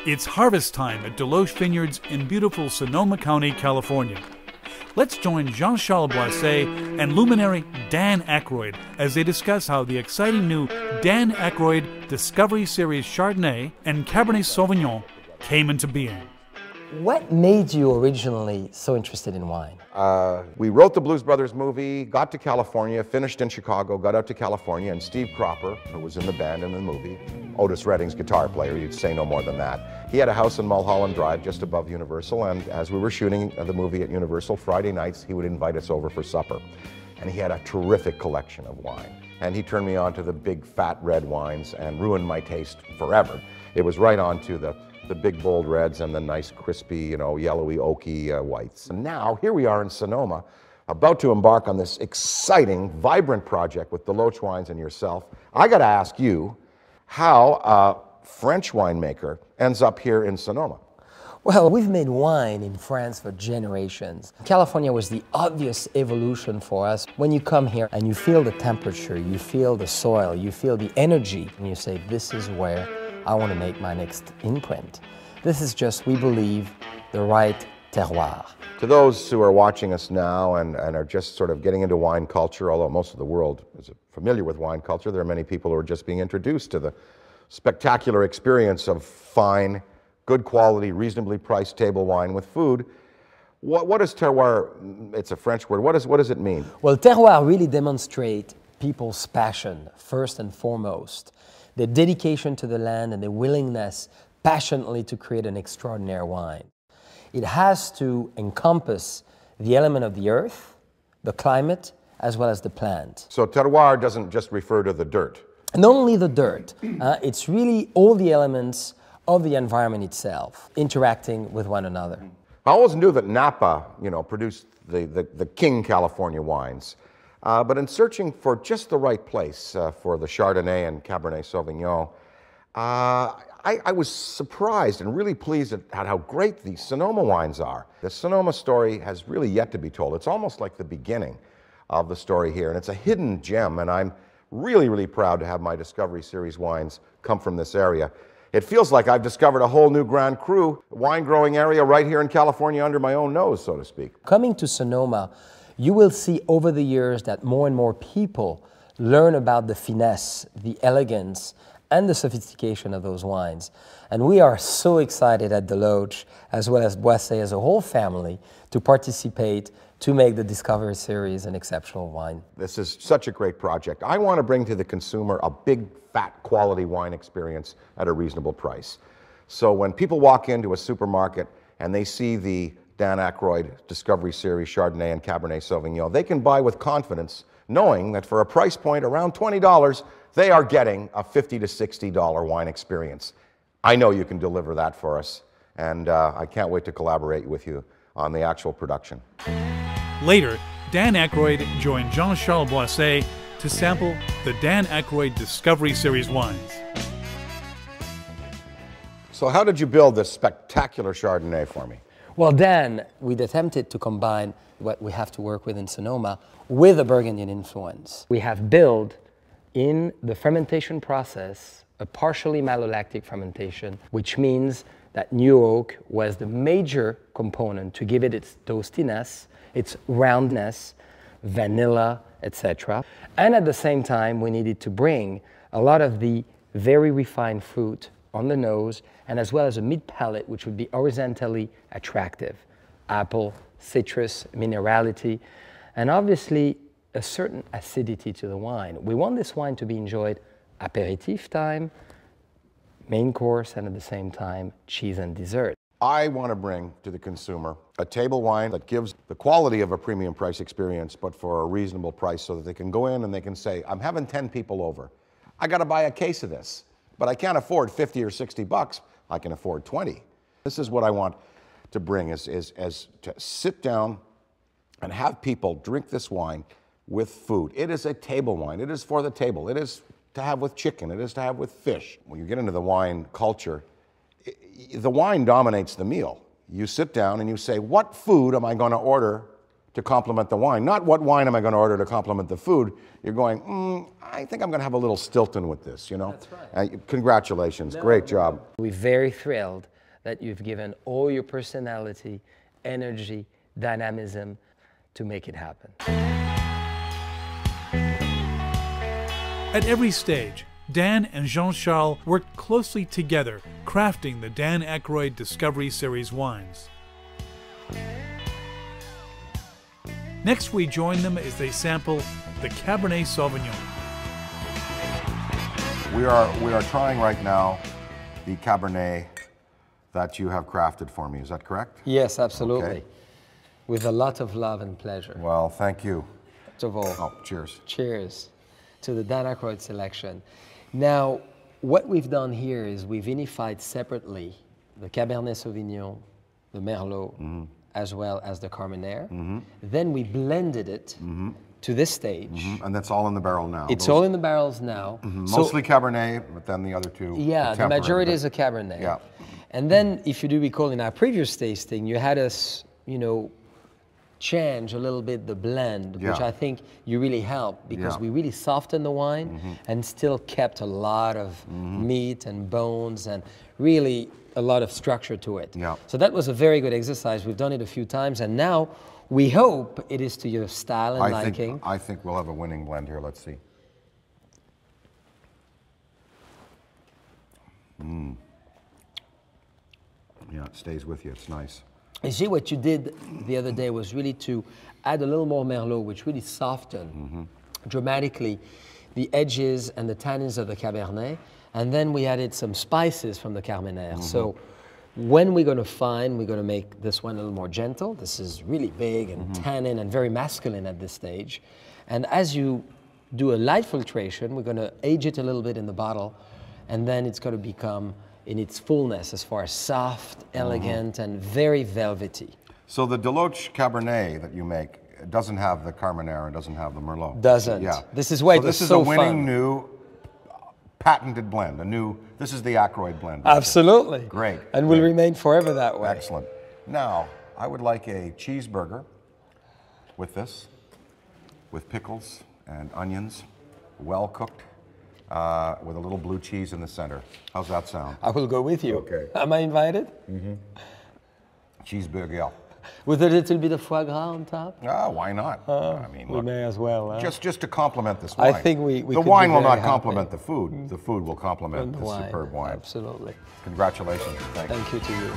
It's harvest time at Deloche Vineyards in beautiful Sonoma County, California. Let's join Jean-Charles Boisset and luminary Dan Aykroyd as they discuss how the exciting new Dan Aykroyd Discovery Series Chardonnay and Cabernet Sauvignon came into being. What made you originally so interested in wine? We wrote the Blues Brothers movie, got to California, finished in Chicago, got out to California, and Steve Cropper, who was in the band in the movie, Otis Redding's guitar player, you'd say no more than that. He had a house in Mulholland Drive just above Universal, and as we were shooting the movie at Universal, Friday nights he would invite us over for supper. And he had a terrific collection of wine. And he turned me on to the big fat red wines and ruined my taste forever. It was right on to the big bold reds and the nice crispy, yellowy oaky whites. And now here we are in Sonoma, about to embark on this exciting, vibrant project with Deloche Wines and yourself. I got to ask you how a French winemaker ends up here in Sonoma. Well, we've made wine in France for generations. California was the obvious evolution for us. When you come here and you feel the temperature, you feel the soil, you feel the energy, and you say, this is where I want to make my next imprint. This is just, we believe, the right terroir. To those who are watching us now and are just sort of getting into wine culture, although most of the world is familiar with wine culture, there are many people who are just being introduced to the spectacular experience of fine, good quality, reasonably priced table wine with food. What is terroir? It's a French word. What does it mean? Well, terroir really demonstrates people's passion, first and foremost. Their dedication to the land and their willingness passionately to create an extraordinary wine. It has to encompass the element of the earth, the climate, as well as the plant. So terroir doesn't just refer to the dirt? Not only the dirt, it's really all the elements of the environment itself interacting with one another. I always knew that Napa, produced the King California wines. But in searching for just the right place for the Chardonnay and Cabernet Sauvignon, I was surprised and really pleased at how great the Sonoma wines are. The Sonoma story has really yet to be told. It's almost like the beginning of the story here, and it's a hidden gem, and I'm really, really proud to have my Discovery Series wines come from this area. It feels like I've discovered a whole new Grand Cru wine growing area right here in California under my own nose, so to speak. Coming to Sonoma, you will see over the years that more and more people learn about the finesse, the elegance, and the sophistication of those wines. And we are so excited at Deloche, as well as Boisset as a whole family, to participate to make the Discovery Series an exceptional wine. This is such a great project. I want to bring to the consumer a big, fat, quality wine experience at a reasonable price. So when people walk into a supermarket and they see the Dan Aykroyd Discovery Series Chardonnay and Cabernet Sauvignon, they can buy with confidence, knowing that for a price point around $20, they are getting a $50 to $60 wine experience. I know you can deliver that for us, and I can't wait to collaborate with you on the actual production. Later, Dan Aykroyd joined Jean-Charles Boisset to sample the Dan Aykroyd Discovery Series wines. So how did you build this spectacular Chardonnay for me? Well, Dan, we'd attempted to combine what we have to work with in Sonoma with a Burgundian influence. We have built in the fermentation process a partially malolactic fermentation, which means that new oak was the major component to give it its toastiness, its roundness, vanilla, etc. And at the same time, we needed to bring a lot of the very refined fruit on the nose, and as well as a mid-palate, which would be horizontally attractive. Apple, citrus, minerality, and obviously a certain acidity to the wine. We want this wine to be enjoyed aperitif time, main course, and at the same time, cheese and dessert. I want to bring to the consumer a table wine that gives the quality of a premium price experience, but for a reasonable price so that they can go in and they can say, I'm having 10 people over. I got to buy a case of this, but I can't afford 50 or 60 bucks. I can afford 20. This is what I want to bring is to sit down and have people drink this wine with food. It is a table wine. It is for the table. It is to have with chicken. It is to have with fish. When you get into the wine culture, the wine dominates the meal. You sit down and you say, what food am I going to order to complement the wine? Not what wine am I going to order to complement the food. You're going, I think I'm going to have a little Stilton with this, you know? That's right. Congratulations. Great job. We're very thrilled that you've given all your personality, energy, dynamism to make it happen. At every stage, Dan and Jean-Charles worked closely together, crafting the Dan Aykroyd Discovery Series wines. Next, we join them as they sample the Cabernet Sauvignon. We are trying right now the Cabernet that you have crafted for me. Is that correct? Yes, absolutely. Okay. With a lot of love and pleasure. Well, thank you. First of all, Oh, cheers. cheers to the Dan Aykroyd selection. Now, what we've done here is we've vinified separately the Cabernet Sauvignon, the Merlot, as well as the Carmenere. Then we blended it to this stage. And that's all in the barrel now. It's all in the barrels now. Mostly Cabernet, but then the other two. Yeah, the majority is a Cabernet. Yeah. And then, if you do recall, in our previous tasting, you had us, change a little bit the blend, which I think you really helped, because we really softened the wine and still kept a lot of meat and bones and really a lot of structure to it. Yeah. So that was a very good exercise. We've done it a few times, and now we hope it is to your style and liking. I think we'll have a winning blend here. Let's see. Yeah, it stays with you. It's nice. You see, what you did the other day was really to add a little more Merlot, which really softened dramatically the edges and the tannins of the Cabernet. And then we added some spices from the Carmenere. So when we're going to make this one a little more gentle. This is really big and tannin and very masculine at this stage. And as you do a light filtration, we're going to age it a little bit in the bottle, and then it's going to become in its fullness as far as soft, elegant, and very velvety. So the Deloach Cabernet that you make doesn't have the Carmenere and doesn't have the Merlot. Doesn't. Yeah. This is why it was this is so a winning fun. new patented blend. This is the Aykroyd blend. Absolutely. Great. And will Great. remain forever that way. Excellent. Now, I would like a cheeseburger with this, with pickles and onions, well cooked, with a little blue cheese in the center. How's that sound? I will go with you. Okay. Am I invited? Cheeseburger. With a little bit of foie gras on top? Ah, why not? I mean, We look, may as well. Huh? just to complement this I wine. think we the could wine be will very not happy. complement the food. The food will complement The this wine. superb wine. Absolutely. Congratulations. Thank you. Thank you to you.